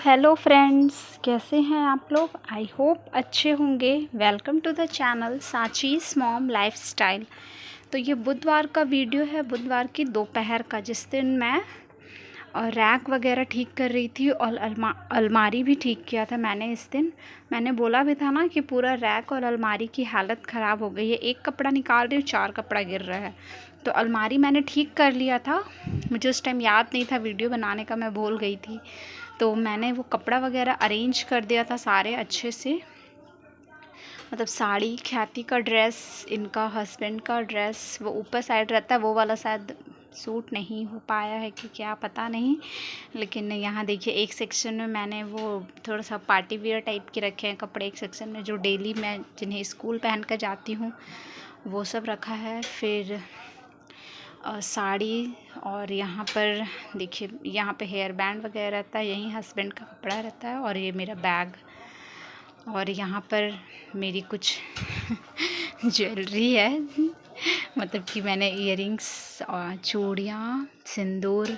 Hello friends, कैसे हैं आप लोग। आई होप अच्छे होंगे। Welcome to the channel Sachi's mom lifestyle. तो ये बुधवार का वीडियो है, बुधवार की दोपहर का, जिस दिन मैं रैक वगैरह ठीक कर रही थी और अलमारी भी ठीक किया था मैंने। इस दिन मैंने बोला भी था ना कि पूरा रैक और अलमारी की हालत ख़राब हो गई है। एक कपड़ा निकाल रही हूँ, 4 कपड़ा गिर रहा है। तो अलमारी मैंने ठीक कर लिया था, मुझे उस टाइम याद नहीं था वीडियो बनाने का, मैं भूल गई थी। तो मैंने वो कपड़ा वगैरह अरेंज कर दिया था सारे अच्छे से। मतलब साड़ी, ख्याति का ड्रेस, इनका हस्बैंड का ड्रेस वो ऊपर साइड रहता है, वो वाला शायद सूट नहीं हो पाया है कि क्या पता नहीं। लेकिन यहाँ देखिए, एक सेक्शन में मैंने वो थोड़ा सा पार्टी वियर टाइप के रखे हैं कपड़े। एक सेक्शन में जो डेली मैं जिन्हें स्कूल पहन कर जाती हूँ वो सब रखा है। फिर साड़ी, और यहाँ पर देखिए, यहाँ पे हेयर बैंड वगैरह रहता है, यहीं हस्बैंड का कपड़ा रहता है, और ये मेरा बैग। और यहाँ पर मेरी कुछ ज्वेलरी है मतलब कि मैंने इयररिंग्स और चूड़ियाँ, सिंदूर,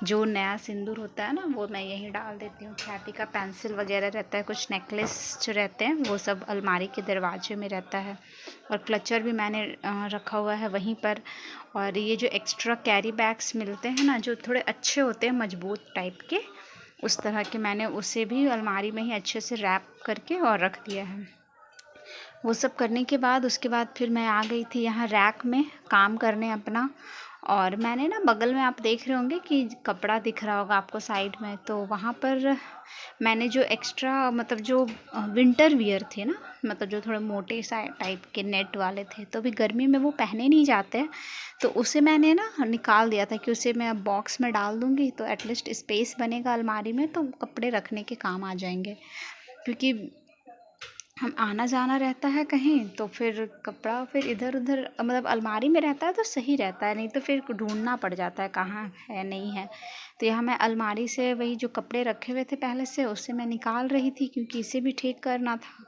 जो नया सिंदूर होता है ना वो मैं यहीं डाल देती हूँ। ख्याति का पेंसिल वगैरह रहता है, कुछ नेकलेस जो रहते हैं वो सब अलमारी के दरवाजे में रहता है। और क्लचर भी मैंने रखा हुआ है वहीं पर। और ये जो एक्स्ट्रा कैरी बैग्स मिलते हैं ना, जो थोड़े अच्छे होते हैं मजबूत टाइप के, उस तरह के मैंने उसे भी अलमारी में ही अच्छे से रैप करके और रख दिया है। वो सब करने के बाद उसके बाद फिर मैं आ गई थी यहाँ रैक में काम करने अपना। और मैंने ना बगल में, आप देख रहे होंगे कि कपड़ा दिख रहा होगा आपको साइड में, तो वहाँ पर मैंने जो एक्स्ट्रा, मतलब जो विंटर वियर थे ना, मतलब जो थोड़े मोटे सा टाइप के नेट वाले थे, तो अभी गर्मी में वो पहने नहीं जाते हैं, तो उसे मैंने ना निकाल दिया था कि उसे मैं अब बॉक्स में डाल दूँगी तो एटलीस्ट स्पेस बनेगा अलमारी में, तो कपड़े रखने के काम आ जाएंगे। क्योंकि हम आना जाना रहता है कहीं, तो फिर कपड़ा फिर इधर उधर, मतलब अलमारी में रहता है तो सही रहता है, नहीं तो फिर ढूंढना पड़ जाता है कहाँ है नहीं है। तो यहाँ मैं अलमारी से वही जो कपड़े रखे हुए थे पहले से, उससे मैं निकाल रही थी क्योंकि इसे भी ठीक करना था।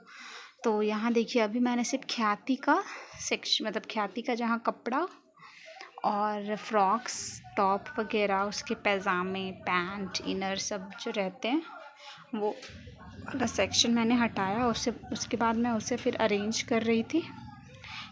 तो यहाँ देखिए, अभी मैंने सिर्फ ख्याति का सेक्शन, मतलब ख्याति का जहाँ कपड़ा और फ्रॉक्स, टॉप वगैरह, उसके पैजामे, पैंट, इनर सब जो रहते हैं वो वाला सेक्शन मैंने हटाया। उसके बाद मैं उसे फिर अरेंज कर रही थी,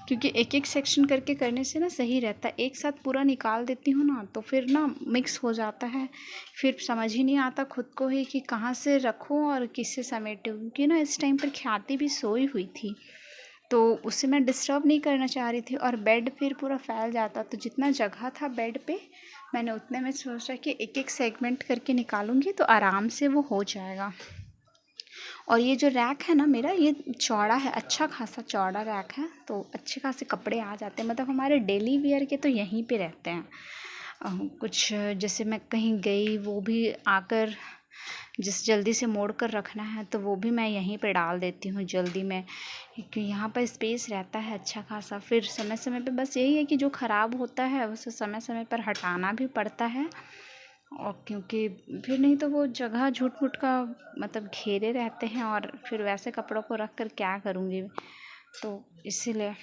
क्योंकि एक एक सेक्शन करके करने से ना सही रहता है। एक साथ पूरा निकाल देती हूँ ना तो फिर ना मिक्स हो जाता है, फिर समझ ही नहीं आता खुद को ही कि कहाँ से रखूँ और किससे समेटूँ। क्योंकि ना इस टाइम पर ख्याति भी सोई हुई थी, तो उसे मैं डिस्टर्ब नहीं करना चाह रही थी, और बेड फिर पूरा फैल जाता। तो जितना जगह था बेड पे, मैंने उतने में सोचा कि एक एक सेगमेंट करके निकालूंगी तो आराम से वो हो जाएगा। और ये जो रैक है ना मेरा, ये चौड़ा है, अच्छा खासा चौड़ा रैक है, तो अच्छे खासे कपड़े आ जाते हैं। मतलब हमारे डेली वियर के तो यहीं पे रहते हैं। कुछ जैसे मैं कहीं गई, वो भी आकर जिस जल्दी से मोड़ कर रखना है तो वो भी मैं यहीं पे डाल देती हूँ जल्दी में, क्योंकि यहाँ पर स्पेस रहता है अच्छा खासा। फिर समय समय पे बस यही है कि जो ख़राब होता है उसे समय समय पर हटाना भी पड़ता है, और क्योंकि फिर नहीं तो वो जगह झूठ मूठ का मतलब घेरे रहते हैं, और फिर वैसे कपड़ों को रख कर क्या करूँगी, तो इसीलिए।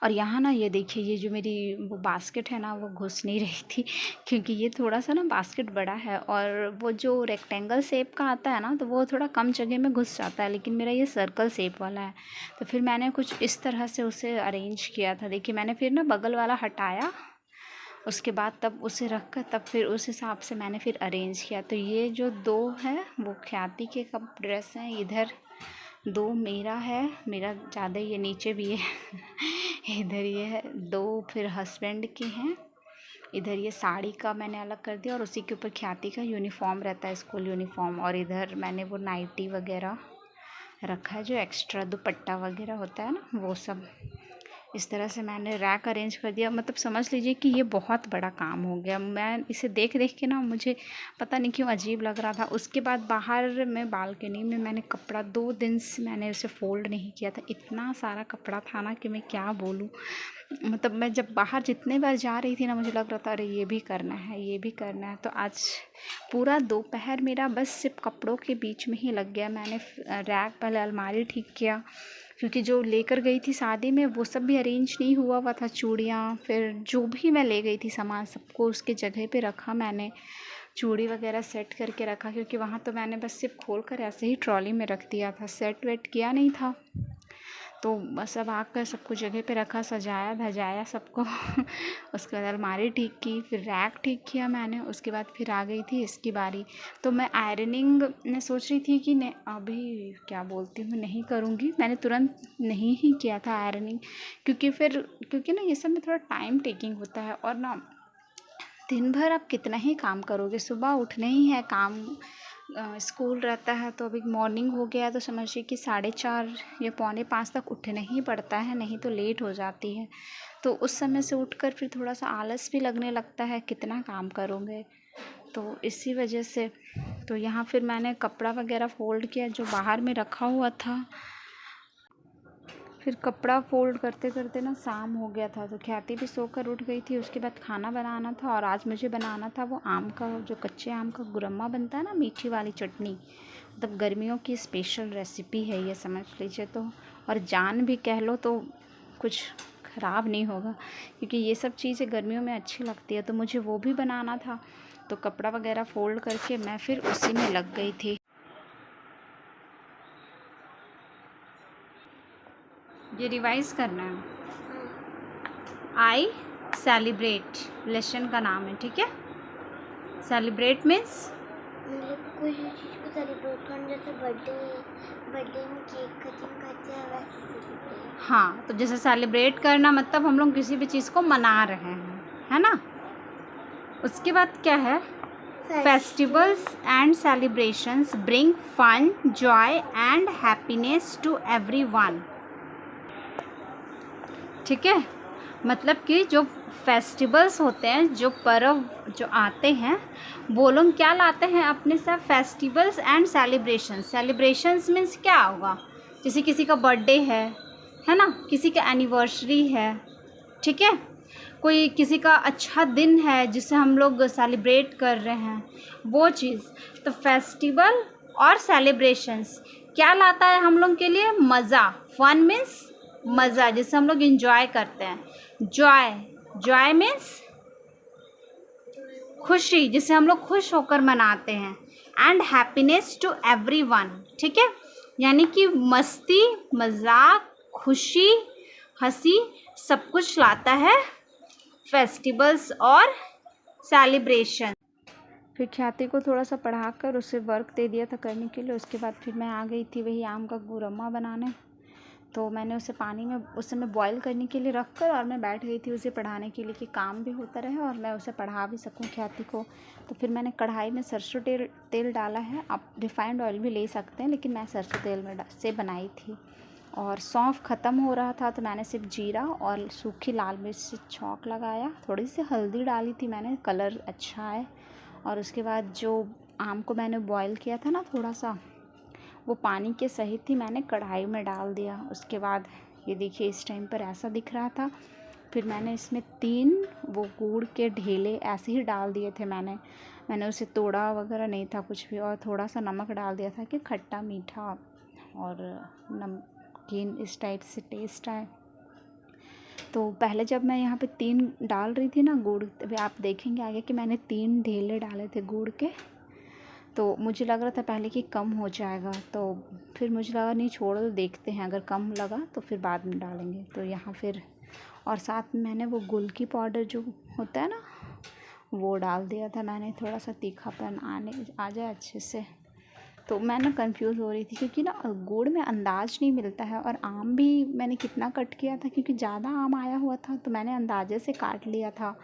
और यहाँ ना ये देखिए, ये जो मेरी वो बास्केट है ना, वो घुस नहीं रही थी, क्योंकि ये थोड़ा सा ना बास्केट बड़ा है, और वो जो रेक्टेंगल शेप का आता है ना तो वो थोड़ा कम जगह में घुस जाता है, लेकिन मेरा ये सर्कल शेप वाला है। तो फिर मैंने कुछ इस तरह से उसे अरेंज किया था। देखिए, मैंने फिर ना बगल वाला हटाया, उसके बाद तब उसे रख कर तब फिर उस हिसाब से मैंने फिर अरेंज किया। तो ये जो 2 है वो ख्याति के कप ड्रेस हैं, इधर 2 मेरा है, मेरा ज़्यादा ये नीचे भी है इधर ये है 2 फिर हस्बैंड के हैं। इधर ये साड़ी का मैंने अलग कर दिया, और उसी के ऊपर ख्याति का यूनिफॉर्म रहता है, स्कूल यूनिफॉर्म। और इधर मैंने वो नाइटी वगैरह रखा है, जो एक्स्ट्रा दुपट्टा वगैरह होता है ना, वो सब। इस तरह से मैंने रैक अरेंज कर दिया। मतलब समझ लीजिए कि ये बहुत बड़ा काम हो गया। मैं इसे देख देख के ना, मुझे पता नहीं क्यों अजीब लग रहा था। उसके बाद बाहर में बालकनी में मैंने कपड़ा 2 दिन से मैंने उसे फ़ोल्ड नहीं किया था। इतना सारा कपड़ा था ना कि मैं क्या बोलूँ। मतलब मैं जब बाहर जितने बार जा रही थी ना, मुझे लग रहा था अरे ये भी करना है, ये भी करना है। तो आज पूरा दोपहर मेरा बस सिर्फ कपड़ों के बीच में ही लग गया। मैंने रैक, पहले अलमारी ठीक किया, क्योंकि जो लेकर गई थी शादी में वो सब भी अरेंज नहीं हुआ था। चूड़ियाँ, फिर जो भी मैं ले गई थी सामान, सबको उसके जगह पे रखा मैंने। चूड़ी वगैरह सेट करके रखा, क्योंकि वहाँ तो मैंने बस सिर्फ खोल कर ऐसे ही ट्रॉली में रख दिया था, सेट वेट किया नहीं था। तो बस अब आकर सब कुछ जगह पे रखा, सजाया धजाया सबको उसके बाद अलमारी ठीक की, फिर रैक ठीक किया मैंने। उसके बाद फिर आ गई थी इसकी बारी। तो मैं आयरनिंग ने सोच रही थी कि नहीं अभी क्या बोलती हूँ नहीं करूँगी, मैंने तुरंत नहीं ही किया था आयरनिंग, क्योंकि ना ये सब में थोड़ा टाइम टेकिंग होता है। और ना दिन भर आप कितना ही काम करोगे, सुबह उठने ही है काम, स्कूल रहता है। तो अभी मॉर्निंग हो गया तो समझिए कि 4:30 या 4:45 तक उठना ही पड़ता है, नहीं तो लेट हो जाती है। तो उस समय से उठकर फिर थोड़ा सा आलस भी लगने लगता है, कितना काम करोगे। तो इसी वजह से तो यहाँ फिर मैंने कपड़ा वगैरह फ़ोल्ड किया जो बाहर में रखा हुआ था। फिर कपड़ा फ़ोल्ड करते करते ना शाम हो गया था, तो ख्याति भी सोकर उठ गई थी। उसके बाद खाना बनाना था, और आज मुझे बनाना था वो आम का, जो कच्चे आम का गुरम्मा बनता है ना, मीठी वाली चटनी, मतलब गर्मियों की स्पेशल रेसिपी है ये, समझ लीजिए। तो और जान भी कह लो तो कुछ ख़राब नहीं होगा, क्योंकि ये सब चीज़ें गर्मियों में अच्छी लगती है। तो मुझे वो भी बनाना था, तो कपड़ा वगैरह फ़ोल्ड करके मैं फिर उसी में लग गई थी। ये रिवाइज करना है। आई सेलिब्रेट लेसन का नाम है, ठीक है। सेलिब्रेट मीन्स कोई चीज़ को सेलिब्रेट करना, जैसे बर्थडे में केक कटिंग करते हैं वैसे सेलिब्रेट। हाँ, तो जैसे सेलिब्रेट करना मतलब हम लोग किसी भी चीज़ को मना रहे हैं, है ना। उसके बाद क्या है, festivals and celebrations bring fun joy and happiness to everyone, ठीक है। मतलब कि जो फेस्टिवल्स होते हैं, जो पर्व जो आते हैं, वो लोग क्या लाते हैं अपने साथ, फेस्टिवल्स एंड सेलिब्रेशंस मीन्स क्या होगा, जैसे किसी का बर्थडे है ना, किसी का एनिवर्सरी है, ठीक है, कोई किसी का अच्छा दिन है जिसे हम लोग सेलिब्रेट कर रहे हैं, वो चीज़। तो फेस्टिवल और सेलिब्रेशंस क्या लाता है हम लोग के लिए, मज़ा, फन मीन्स मज़ा, जिसे हम लोग इंजॉय करते हैं। जॉय मीन्स खुशी, जिसे हम लोग खुश होकर मनाते हैं। एंड हैप्पीनेस टू एवरीवन, ठीक है, यानी कि मस्ती, मजाक, खुशी, हंसी, सब कुछ लाता है फेस्टिवल्स और सेलिब्रेशन। फिर ख्याति को थोड़ा सा पढ़ाकर उसे वर्क दे दिया था करने के लिए। उसके बाद फिर मैं आ गई थी वही आम का गुरम्मा बनाने। तो मैंने उसे पानी में उस समय बॉईल करने के लिए रख कर, और मैं बैठ गई थी उसे पढ़ाने के लिए, कि काम भी होता रहे और मैं उसे पढ़ा भी सकूं ख्याति को। तो फिर मैंने कढ़ाई में सरसों तेल डाला है, आप रिफाइंड ऑयल भी ले सकते हैं, लेकिन मैं सरसों तेल में से बनाई थी। और सौंफ ख़त्म हो रहा था, तो मैंने सिर्फ जीरा और सूखी लाल मिर्च से छौंक लगाया, थोड़ी सी हल्दी डाली थी मैंने, कलर अच्छा है। और उसके बाद जो आम को मैंने बॉईल किया था ना थोड़ा सा, वो पानी के सहित ही मैंने कढ़ाई में डाल दिया। उसके बाद ये देखिए इस टाइम पर ऐसा दिख रहा था। फिर मैंने इसमें 3 वो गुड़ के ढेले ऐसे ही डाल दिए थे मैंने उसे तोड़ा वगैरह नहीं था कुछ भी। और थोड़ा सा नमक डाल दिया था कि खट्टा मीठा और नमकीन इस टाइप से टेस्ट आए। तो पहले जब मैं यहाँ पे 3 डाल रही थी ना गुड़, अभी आप देखेंगे आगे कि मैंने 3 ढेले डाले थे गुड़ के। तो मुझे लग रहा था पहले कि कम हो जाएगा, तो फिर मुझे लगा नहीं छोड़ो, तो देखते हैं, अगर कम लगा तो फिर बाद में डालेंगे। तो यहाँ फिर और साथ में मैंने वो गुलकी पाउडर जो होता है ना, वो डाल दिया था मैंने, थोड़ा सा तीखापन आ जाए अच्छे से। तो मैं ना कंफ्यूज हो रही थी, क्योंकि ना गुड़ में अंदाज नहीं मिलता है। और आम भी मैंने कितना कट किया था, क्योंकि ज़्यादा आम आया हुआ था, तो मैंने अंदाजे से काट लिया था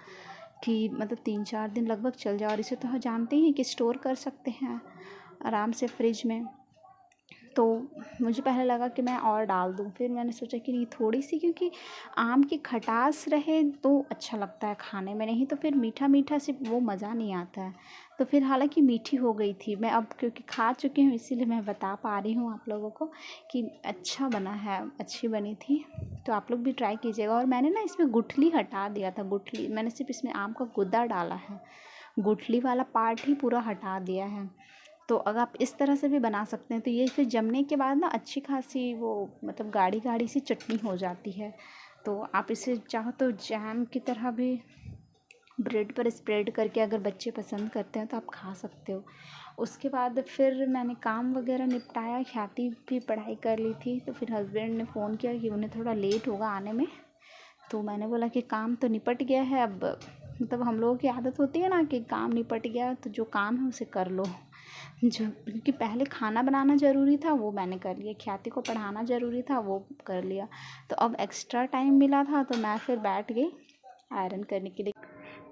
कि मतलब 3-4 दिन लगभग चल जाए। और इसे तो हम जानते ही कि स्टोर कर सकते हैं आराम से फ्रिज में। तो मुझे पहले लगा कि मैं और डाल दूँ, फिर मैंने सोचा कि नहीं थोड़ी सी, क्योंकि आम की खटास रहे तो अच्छा लगता है खाने में, नहीं तो फिर मीठा मीठा सिर्फ वो मज़ा नहीं आता है। तो फिर हालांकि मीठी हो गई थी, मैं अब क्योंकि खा चुकी हूँ इसीलिए मैं बता पा रही हूँ आप लोगों को कि अच्छा बना है, अच्छी बनी थी। तो आप लोग भी ट्राई कीजिएगा। और मैंने ना इसमें गुठली हटा दिया था, गुठली मैंने सिर्फ इसमें आम का गुद्दा डाला है, गुठली वाला पार्ट ही पूरा हटा दिया है। तो अगर आप इस तरह से भी बना सकते हैं, तो ये फिर जमने के बाद ना अच्छी खासी वो मतलब गाढ़ी गाढ़ी सी चटनी हो जाती है। तो आप इसे चाहो तो जैम की तरह भी ब्रेड पर स्प्रेड करके अगर बच्चे पसंद करते हैं तो आप खा सकते हो। उसके बाद फिर मैंने काम वगैरह निपटाया, ख्याति भी पढ़ाई कर ली थी। तो फिर हस्बैंड ने फ़ोन किया कि उन्हें थोड़ा लेट होगा आने में। तो मैंने बोला कि काम तो निपट गया है, अब मतलब हम लोगों की आदत होती है ना कि काम निपट गया तो जो काम है उसे कर लो। जो क्योंकि पहले खाना बनाना ज़रूरी था वो मैंने कर लिया, ख्याति को पढ़ाना ज़रूरी था वो कर लिया। तो अब एक्स्ट्रा टाइम मिला था तो मैं फिर बैठ गई आयरन करने के लिए।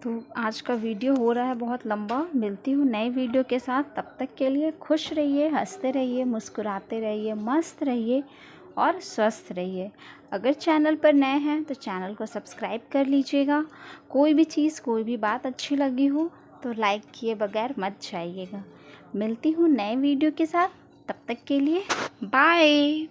तो आज का वीडियो हो रहा है बहुत लंबा। मिलती हूँ नए वीडियो के साथ, तब तक के लिए खुश रहिए, हंसते रहिए, मुस्कुराते रहिए, मस्त रहिए और स्वस्थ रहिए। अगर चैनल पर नए हैं तो चैनल को सब्सक्राइब कर लीजिएगा। कोई भी चीज़, कोई भी बात अच्छी लगी हो तो लाइक किए बगैर मत जाइएगा। मिलती हूँ नए वीडियो के साथ, तब तक के लिए बाय।